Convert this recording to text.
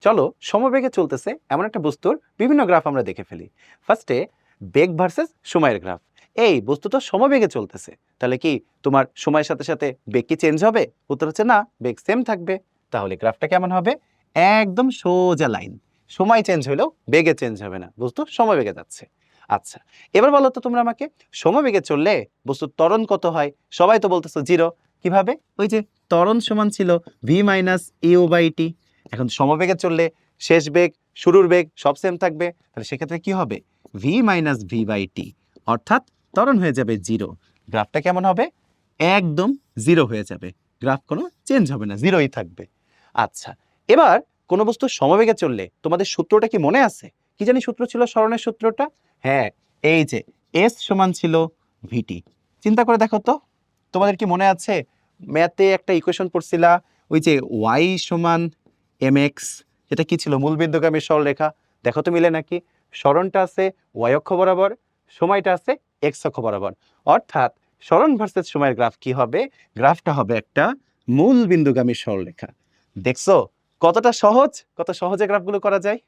চলো সমবেগে চলতেছে এমন একটা বস্তুর বিভিন্ন গ্রাফ আমরা দেখে ফেলি। ফার্স্টে বেগ ভার্সেস সময়ের গ্রাফ। এই বস্তু তো সমবেগে চলতেছে, তাহলে কি তোমার সময়ের সাথে সাথে বেগ কি চেঞ্জ হবে? উত্তর হচ্ছে না, বেগ সেম থাকবে। তাহলে গ্রাফটা কেমন হবে? একদম সোজা লাইন। সময় চেঞ্জ হলেও বেগে চেঞ্জ হবে না, বস্তু সমবেগে যাচ্ছে। আচ্ছা, এবার বলো তো তোমরা আমাকে, সমবেগে চললে বস্তুর ত্বরণ কত হয়? সবাই তো বলতেছো জিরো। কিভাবে? ওই যে ত্বরণ সমান ছিল V minus you by T. এখন সমবেগে চললে শেষ বেগ শুরুর বেগ সব সেম থাকবে, তাহলে সেক্ষেত্রে কি হবে? V minus V by T, অর্থাৎ ত্বরণ হয়ে যাবে জিরো। গ্রাফটা কেমন হবে? একদম জিরো হয়ে যাবে, গ্রাফ কোনো চেঞ্জ হবে না, জিরোই থাকবে। আচ্ছা, এবার কোনো বস্তু সমবেগে চললে তোমাদের সূত্রটা কি মনে আছে? কি জানি সূত্র ছিল সরণের সূত্রটা? হ্যাঁ, এই যে এস সমান ছিল ভিটি। চিন্তা করে দেখো তো, তোমাদের কি মনে আছে ম্যাথে একটা ইকুয়েশন পড়ছিলা, ওই যে ওয়াই সমান এম এক্স, এটা কি ছিল? মূলবিন্দুগামী সরলরেখা। দেখো তো মিলে নাকি? সরণটা আছে ওয়াই অক্ষ বরাবর, সময়টা আছে এক্স অক্ষ বরাবর, অর্থাৎ সরণ ভার্সেস সময়ের গ্রাফ কি হবে? গ্রাফটা হবে একটা মূলবিন্দুগামী সরলরেখা। দেখছো কতটা সহজ, কত সহজে গ্রাফগুলো করা যায়।